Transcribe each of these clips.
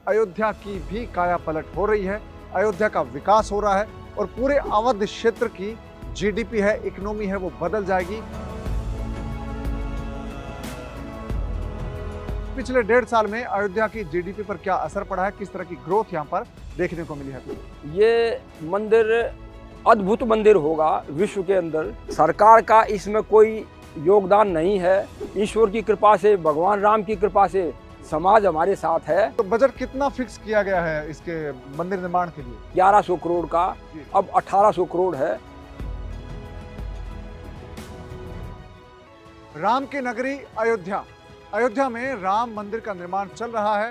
अयोध्या की भी काया पलट हो रही है, अयोध्या का विकास हो रहा है और पूरे अवध क्षेत्र की जीडीपी है, इकोनॉमी है, वो बदल जाएगी। पिछले 1.5 साल में अयोध्या की जीडीपी पर क्या असर पड़ा है, किस तरह की ग्रोथ यहाँ पर देखने को मिली है? ये मंदिर अद्भुत मंदिर होगा विश्व के अंदर। सरकार का इसमें कोई योगदान नहीं है, ईश्वर की कृपा से, भगवान राम की कृपा से समाज हमारे साथ है। तो बजट कितना फिक्स किया गया है इसके मंदिर निर्माण के लिए? 1100 करोड़ का अब 1800 करोड़ है। राम की नगरी अयोध्या, अयोध्या में राम मंदिर का निर्माण चल रहा है।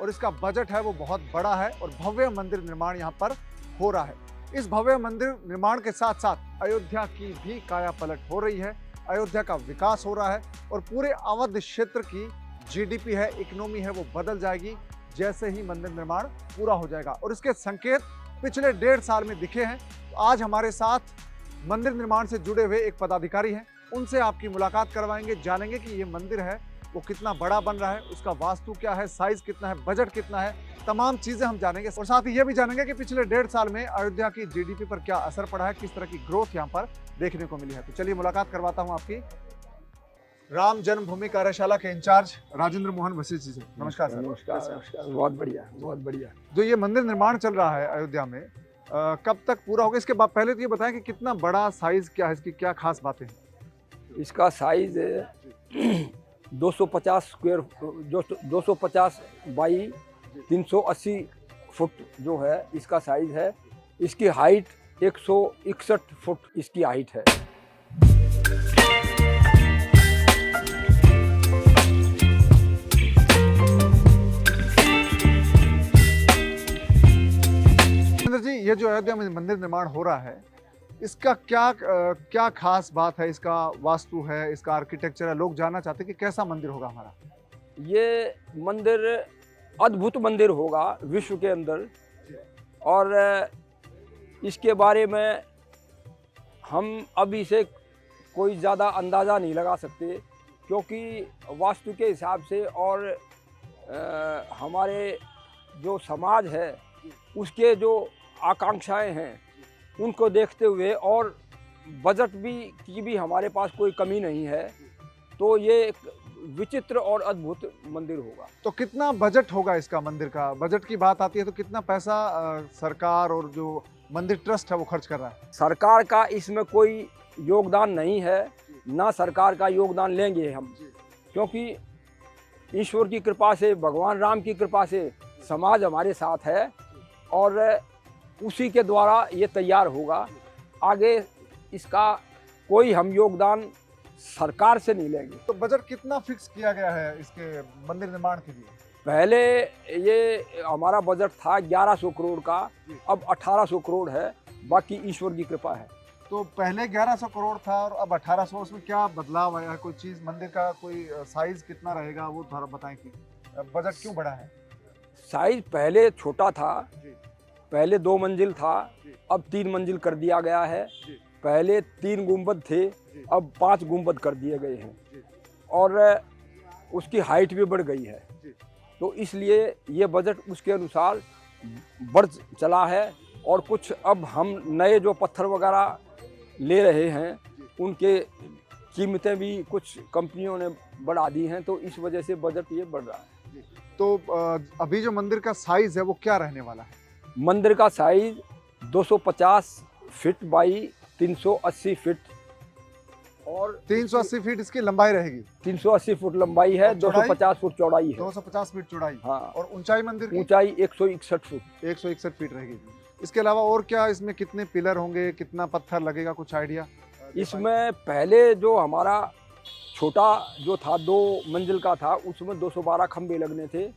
और इसका बजट है वो बहुत बड़ा है और भव्य मंदिर निर्माण यहाँ पर हो रहा है। इस भव्य मंदिर निर्माण के साथ साथ अयोध्या की भी काया पलट हो रही है, अयोध्या का विकास हो रहा है और पूरे अवध क्षेत्र की जीडीपी है, इकोनॉमी है, वो बदल जाएगी जैसे ही मंदिर निर्माण पूरा हो जाएगा। और इसके संकेत पिछले 1.5 साल में दिखे हैं। आज हमारे साथ मंदिर निर्माण से जुड़े हुए एक पदाधिकारी हैं, उनसे आपकी मुलाकात करवाएंगे, जानेंगे कि ये मंदिर है वो कितना बड़ा बन रहा है, उसका वास्तु क्या है, साइज कितना है, बजट कितना है, तमाम चीजें हम जानेंगे। और साथ ही ये भी जानेंगे कि पिछले 1.5 साल में अयोध्या की जीडीपी पर क्या असर पड़ा है, किस तरह की ग्रोथ यहाँ पर देखने को मिली है। तो चलिए मुलाकात करवाता हूँ आपकी राम जन्मभूमि कार्यशाला के इंचार्ज राजेंद्र मोहन वशिष्ठ जी से। नमस्कार सर। नमस्कार, नमस्कार। बहुत बढ़िया, बहुत बढ़िया। जो ये मंदिर निर्माण चल रहा है अयोध्या में, कब तक पूरा होगा? इसके बाद पहले तो ये बताएं कि कितना बड़ा साइज क्या है, इसकी क्या खास बातें हैं? इसका साइज 250 बाई 380 फुट जो है इसका साइज है। इसकी हाइट 161 फुट इसकी हाइट है। जी, ये जो अयोध्या में मंदिर निर्माण हो रहा है, इसका क्या खास बात है? इसका वास्तु है, इसका आर्किटेक्चर है, लोग जानना चाहते हैं कि कैसा मंदिर होगा हमारा। ये मंदिर अद्भुत मंदिर होगा विश्व के अंदर और इसके बारे में हम अभी से कोई ज़्यादा अंदाज़ा नहीं लगा सकते, क्योंकि वास्तु के हिसाब से और हमारे जो समाज है उसके जो आकांक्षाएं हैं उनको देखते हुए और बजट की भी हमारे पास कोई कमी नहीं है, तो ये एक विचित्र और अद्भुत मंदिर होगा। तो कितना बजट होगा इसका? मंदिर का बजट की बात आती है तो कितना पैसा सरकार और जो मंदिर ट्रस्ट है वो खर्च कर रहा है? सरकार का इसमें कोई योगदान नहीं है, ना सरकार का योगदान लेंगे हम, क्योंकि ईश्वर की कृपा से, भगवान राम की कृपा से समाज हमारे साथ है और उसी के द्वारा ये तैयार होगा। आगे इसका कोई हम योगदान सरकार से नहीं लेंगे। तो बजट कितना फिक्स किया गया है इसके मंदिर निर्माण के लिए? पहले ये हमारा बजट था 1100 करोड़ का, अब 1800 करोड़ है, बाकी ईश्वर की कृपा है। तो पहले 1100 करोड़ था और अब 1800, उसमें क्या बदलाव आया? कोई चीज़, मंदिर का कोई साइज कितना रहेगा वो थोड़ा बताएं कि बजट क्यों बढ़ा है? साइज पहले छोटा था, पहले 2 मंजिल था, अब 3 मंजिल कर दिया गया है। पहले 3 गुंबद थे, अब 5 गुंबद कर दिए गए हैं और उसकी हाइट भी बढ़ गई है। तो इसलिए ये बजट उसके अनुसार बढ़ चला है और कुछ अब हम नए जो पत्थर वगैरह ले रहे हैं उनके कीमतें भी कुछ कंपनियों ने बढ़ा दी हैं, तो इस वजह से बजट ये बढ़ रहा है। तो अभी जो मंदिर का साइज है वो क्या रहने वाला है? मंदिर का साइज 250 फीट बाई 380 फीट और 380 फीट इसकी लंबाई रहेगी। 380 फुट लंबाई है, 250 फुट चौड़ाई है। 250 फीट चौड़ाई। हाँ। और ऊंचाई मंदिर की? ऊंचाई 161 फुट। 161 फीट रहेगी। इसके अलावा और क्या इसमें, कितने पिलर होंगे, कितना पत्थर लगेगा, कुछ आइडिया? इसमें पहले जो हमारा छोटा जो था 2 मंजिल का था, उसमें 212 खंबे लगने थे,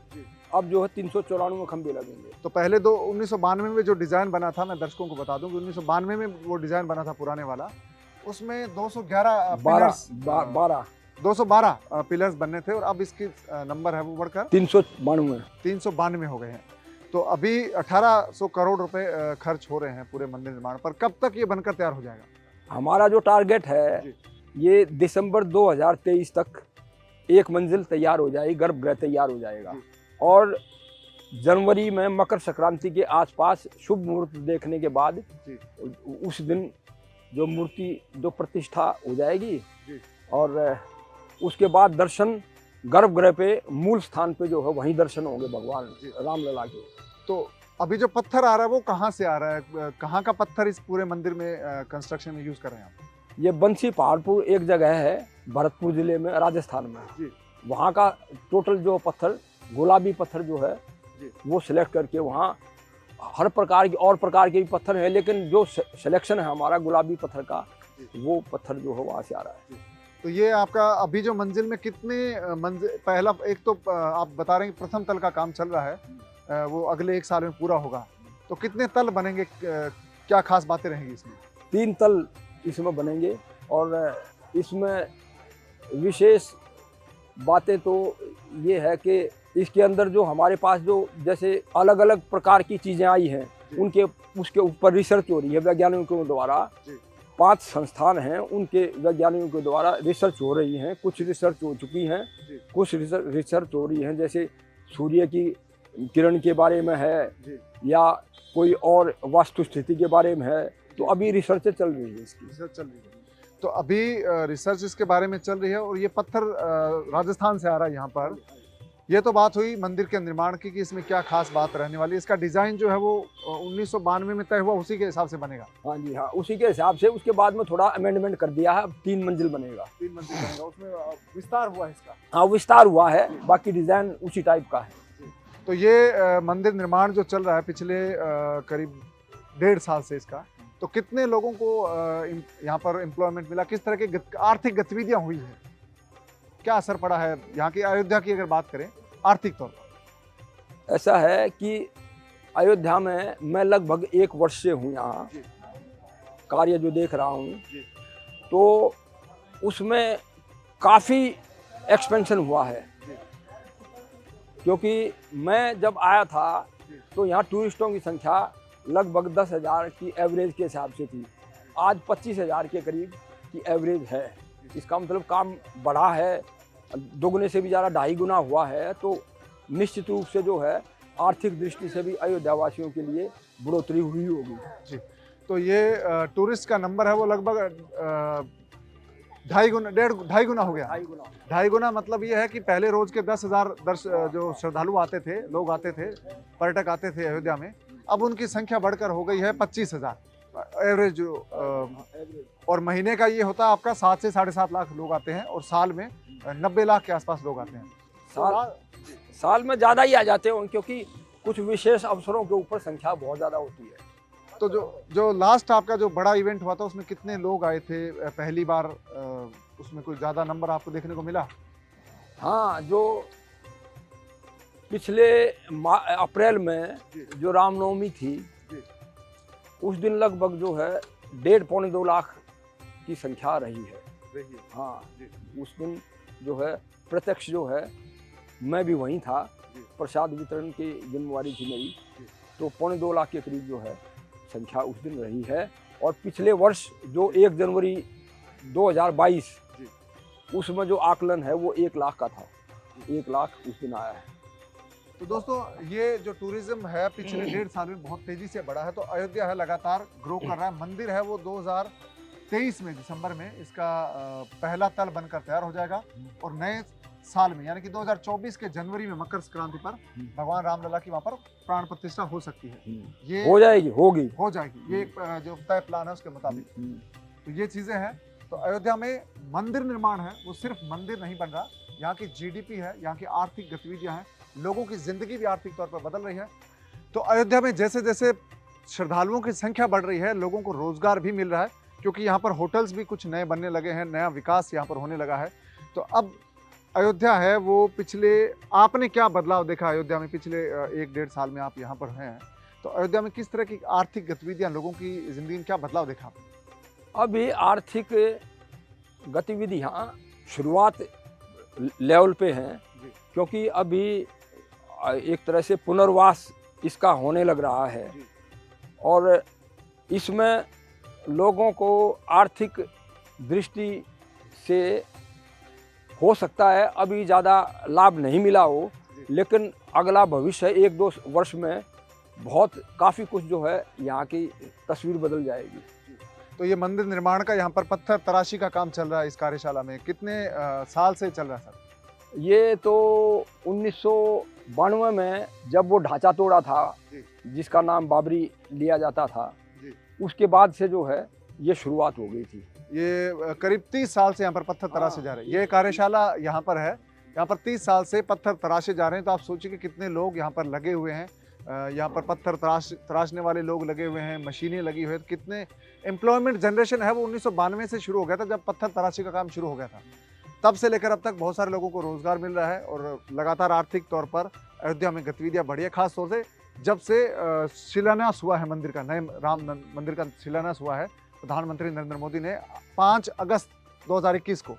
अब जो है 394 खंबे लगेंगे। तो पहले 1992 में जो डिज़ाइन बना था, मैं दर्शकों को बता दूं कि 1992 में वो डिज़ाइन बना था पुराने वाला, उसमें 211 पिलर्स, 212 पिलर्स बनने थे और अब इसकी नंबर है वो बढ़कर 392 हो गए हैं। तो अभी 1800 करोड़ रुपए खर्च हो रहे हैं पूरे मंदिर निर्माण पर। कब तक ये बनकर तैयार हो जाएगा? हमारा जो टारगेट है ये दिसंबर 2023 तक एक मंजिल तैयार हो जाएगी, गर्भगृह तैयार हो जाएगा। और जनवरी में मकर संक्रांति के आसपास शुभ मुहूर्त देखने के बाद उस दिन जो मूर्ति जो प्रतिष्ठा हो जाएगी और उसके बाद दर्शन गर्भगृह पे मूल स्थान पे जो है वहीं दर्शन होंगे भगवान रामलला के। तो अभी जो पत्थर आ रहा है वो कहाँ से आ रहा है, कहाँ का पत्थर इस पूरे मंदिर में कंस्ट्रक्शन में यूज कर रहे हैं आप? ये बंसी पहाड़पुर एक जगह है भरतपुर जिले में, राजस्थान में। वहाँ का टोटल जो पत्थर, गुलाबी पत्थर जो है वो सिलेक्ट करके वहाँ हर प्रकार की और प्रकार के भी पत्थर हैं, लेकिन जो सिलेक्शन है हमारा गुलाबी पत्थर का, वो पत्थर जो है वहाँ से आ रहा है। तो ये आपका अभी जो मंजिल में कितने मंजिल, पहला एक तो आप बता रहे हैं प्रथम तल का काम चल रहा है, वो अगले 1 साल में पूरा होगा, तो कितने तल बनेंगे, क्या खास बातें रहेंगी इसमें? 3 तल इसमें बनेंगे और इसमें विशेष बातें तो ये है कि इसके अंदर जो हमारे पास जो जैसे अलग अलग प्रकार की चीज़ें आई हैं उसके ऊपर रिसर्च हो रही है वैज्ञानिकों द्वारा। 5 संस्थान हैं, उनके वैज्ञानिकों के द्वारा रिसर्च हो रही हैं। कुछ रिसर्च हो चुकी हैं, कुछ रिसर्च हो रही हैं, जैसे सूर्य की किरण के बारे में है या कोई और वास्तु स्थिति के बारे में है, तो अभी रिसर्च चल रही है, इसकी रिसर्च चल रही है। तो अभी रिसर्च इसके बारे में चल रही है और ये पत्थर राजस्थान से आ रहा है यहाँ पर। ये तो बात हुई मंदिर के निर्माण की कि इसमें क्या खास बात रहने वाली है। इसका डिज़ाइन जो है वो 1992 में तय हुआ, उसी के हिसाब से बनेगा? हाँ जी, हाँ, उसी के हिसाब से। उसके बाद में थोड़ा अमेंडमेंट कर दिया है, अब 3 मंजिल बनेगा। 3 मंजिल बनेगा, उसमें विस्तार हुआ है इसका? हाँ, विस्तार हुआ है, बाकी डिज़ाइन उसी टाइप का है। तो ये मंदिर निर्माण जो चल रहा है पिछले करीब 1.5 साल से, इसका तो कितने लोगों को यहाँ पर एम्प्लॉयमेंट मिला, किस तरह की आर्थिक गतिविधियाँ हुई हैं, क्या असर पड़ा है यहाँ की, अयोध्या की अगर बात करें आर्थिक तौर पर? ऐसा है कि अयोध्या में मैं लगभग 1 वर्ष से हूँ यहाँ, कार्य जो देख रहा हूँ, तो उसमें काफ़ी एक्सपेंशन हुआ है। क्योंकि मैं जब आया था तो यहाँ टूरिस्टों की संख्या लगभग 10,000 की एवरेज के हिसाब से थी, आज 25,000 के करीब की एवरेज है। इसका मतलब काम बढ़ा है, दोगुने से भी ज़्यादा 2.5 गुना हुआ है। तो निश्चित रूप से जो है आर्थिक दृष्टि से भी अयोध्या वासियों के लिए बढ़ोतरी हुई होगी जी। तो ये टूरिस्ट का नंबर है वो लगभग 2.5 गुना हो गया। 2.5 गुना मतलब ये है कि पहले रोज के 10,000 जो श्रद्धालु आते थे, लोग आते थे, पर्यटक आते थे अयोध्या में, अब उनकी संख्या बढ़कर हो गई है 25,000 एवरेज जो और महीने का ये होता है आपका 7 से 7.5 लाख लोग आते हैं और साल में 90 लाख के आसपास लोग आते हैं। साल में ज़्यादा ही आ जाते हैं, क्योंकि कुछ विशेष अवसरों के ऊपर संख्या बहुत ज़्यादा होती है। तो जो लास्ट आपका जो बड़ा इवेंट हुआ था उसमें कितने लोग आए थे पहली बार, उसमें कोई ज़्यादा नंबर आपको देखने को मिला? हाँ, जो पिछले अप्रैल में जो रामनवमी थी, उस दिन लगभग जो है 1.5-2 लाख की संख्या रही है। हाँ, उस दिन जो है प्रत्यक्ष जो है मैं भी वहीं था, प्रसाद वितरण की जिम्मेवारी थी मेरी, तो 1.25-2 लाख के करीब जो है संख्या उस दिन रही है। और पिछले वर्ष जो 1 जनवरी 2022 उसमें जो आकलन है वो 1 लाख का था, 1 लाख उस दिन आया है। तो दोस्तों ये जो टूरिज्म है पिछले 1.5 साल में बहुत तेजी से बढ़ा है। तो अयोध्या है लगातार ग्रो कर रहा है। मंदिर है वो 2023 में दिसंबर में इसका पहला तल बनकर तैयार हो जाएगा और नए साल में यानी कि 2024 के जनवरी में मकर संक्रांति पर भगवान रामलला की वहाँ पर प्राण प्रतिष्ठा हो सकती है। ये हो जाएगी, हो जाएगी, ये एक जो तय प्लान है उसके मुताबिक। तो ये चीजें हैं। तो अयोध्या में मंदिर निर्माण है वो सिर्फ मंदिर नहीं बन रहा, यहाँ की जीडीपी है, यहाँ की आर्थिक गतिविधियां हैं, लोगों की जिंदगी भी आर्थिक तौर पर बदल रही है। तो अयोध्या में जैसे जैसे श्रद्धालुओं की संख्या बढ़ रही है, लोगों को रोजगार भी मिल रहा है, क्योंकि यहाँ पर होटल्स भी कुछ नए बनने लगे हैं, नया विकास यहाँ पर होने लगा है। तो अब अयोध्या है वो पिछले, आपने क्या बदलाव देखा अयोध्या में पिछले 1-1.5 साल में आप यहाँ पर हैं? तो अयोध्या में किस तरह की आर्थिक गतिविधियाँ, लोगों की जिंदगी में क्या बदलाव देखा आपने? अभी आर्थिक गतिविधियाँ शुरुआत लेवल पे हैं, क्योंकि अभी एक तरह से पुनर्वास इसका होने लग रहा है और इसमें लोगों को आर्थिक दृष्टि इससे हो सकता है अभी ज़्यादा लाभ नहीं मिला हो, लेकिन अगला भविष्य 1-2 वर्ष में बहुत काफ़ी कुछ जो है यहाँ की तस्वीर बदल जाएगी। तो ये मंदिर निर्माण का यहाँ पर पत्थर तराशी का काम चल रहा है इस कार्यशाला में, कितने साल से चल रहा है सर? ये तो 1992 में जब वो ढांचा तोड़ा था, जिसका नाम बाबरी लिया जाता था, उसके बाद से जो है ये शुरुआत हो गई थी। ये करीब 30 साल से यहाँ पर पत्थर तराशे जा रहे हैं। ये कार्यशाला यहाँ पर है, यहाँ पर 30 साल से पत्थर तराशे जा रहे हैं। तो आप सोचिए कि कितने लोग यहाँ पर लगे हुए हैं। यहाँ पर पत्थर तराशने वाले लोग लगे हुए हैं, मशीनें लगी हुई हैं। कितने एम्प्लॉयमेंट जनरेशन है वो 1992 से शुरू हो गया था, जब पत्थर तराशी का काम शुरू हो गया था। तब से लेकर अब तक बहुत सारे लोगों को रोजगार मिल रहा है और लगातार आर्थिक तौर पर अयोध्या में गतिविधियां बढ़ी है। खास तौर से जब से शिलान्यास हुआ है मंदिर का, नए राम मंदिर का शिलान्यास हुआ है, प्रधानमंत्री नरेंद्र मोदी ने 5 अगस्त 2021 को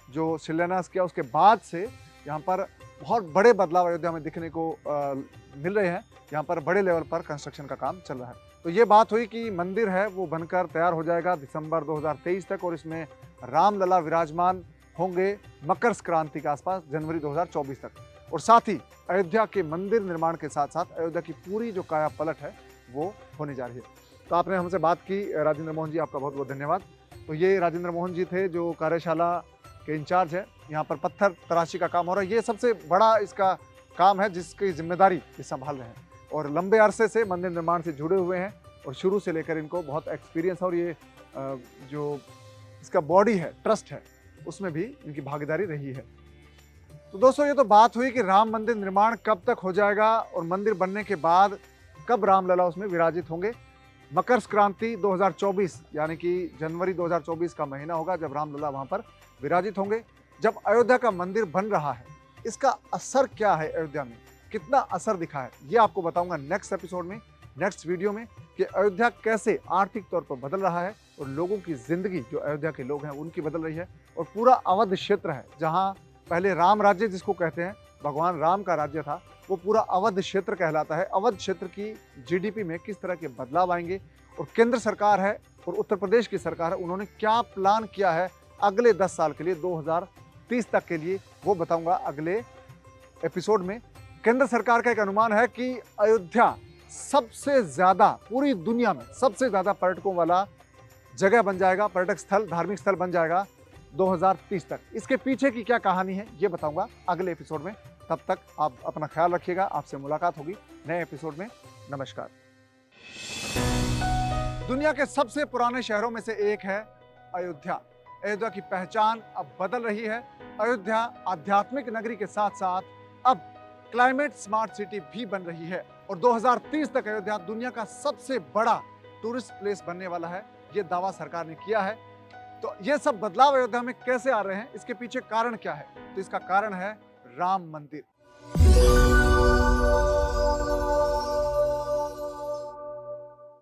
जो शिलान्यास किया, उसके बाद से यहाँ पर बहुत बड़े बदलाव अयोध्या में दिखने को मिल रहे हैं। यहाँ पर बड़े लेवल पर कंस्ट्रक्शन का काम चल रहा है। तो ये बात हुई कि मंदिर है वो बनकर तैयार हो जाएगा दिसंबर 2023 तक, और इसमें रामलला विराजमान होंगे मकर संक्रांति के आसपास, जनवरी 2024 तक। और साथ ही अयोध्या के मंदिर निर्माण के साथ साथ अयोध्या की पूरी जो काया पलट है वो होने जा रही है। तो आपने हमसे बात की राजेंद्र मोहन जी, आपका बहुत बहुत धन्यवाद। तो ये राजेंद्र मोहन जी थे जो कार्यशाला के इंचार्ज है। यहाँ पर पत्थर तराशी का काम हो रहा है, ये सबसे बड़ा इसका काम है जिसकी जिम्मेदारी ये संभाल रहे हैं और लंबे अरसे से मंदिर निर्माण से जुड़े हुए हैं और शुरू से लेकर इनको बहुत एक्सपीरियंस है। और ये जो इसका बॉडी है, ट्रस्ट है, उसमें भी इनकी भागीदारी रही है। तो दोस्तों, ये तो बात हुई कि राम मंदिर निर्माण कब तक हो जाएगा और मंदिर बनने के बाद कब रामलला उसमें विराजित होंगे। मकर संक्रांति 2024 यानी कि जनवरी 2024 का महीना होगा जब रामलला वहाँ पर विराजित होंगे। जब अयोध्या का मंदिर बन रहा है, इसका असर क्या है अयोध्या में, कितना असर दिखा है, ये आपको बताऊंगा नेक्स्ट एपिसोड में, नेक्स्ट वीडियो में, कि अयोध्या कैसे आर्थिक तौर पर बदल रहा है और लोगों की जिंदगी, जो अयोध्या के लोग हैं उनकी बदल रही है। और पूरा अवध क्षेत्र है जहाँ पहले राम राज्य जिसको कहते हैं, भगवान राम का राज्य था, वो पूरा अवध क्षेत्र कहलाता है। अवध क्षेत्र की जीडीपी में किस तरह के बदलाव आएंगे और केंद्र सरकार है और उत्तर प्रदेश की सरकार है, उन्होंने क्या प्लान किया है अगले 10 साल के लिए, 2030 तक के लिए, वो बताऊंगा अगले एपिसोड में। केंद्र सरकार का एक अनुमान है कि अयोध्या सबसे ज्यादा, पूरी दुनिया में सबसे ज्यादा पर्यटकों वाला जगह बन जाएगा, पर्यटक स्थल, धार्मिक स्थल बन जाएगा 2030 तक। इसके पीछे की क्या कहानी है ये बताऊंगा अगले एपिसोड में। तब तक आप अपना ख्याल रखिएगा। आपसे मुलाकात होगी नए एपिसोड में। नमस्कार। दुनिया के सबसे पुराने शहरों में से एक है अयोध्या। अयोध्या की पहचान अब बदल रही है। अयोध्या आध्यात्मिक नगरी के साथ साथ अब क्लाइमेट स्मार्ट सिटी भी बन रही है और 2030 तक अयोध्या दुनिया का सबसे बड़ा टूरिस्ट प्लेस बनने वाला है, ये दावा सरकार ने किया है। तो ये सब बदलाव अयोध्या में कैसे आ रहे हैं, इसके पीछे कारण क्या है? तो इसका कारण है राम मंदिर।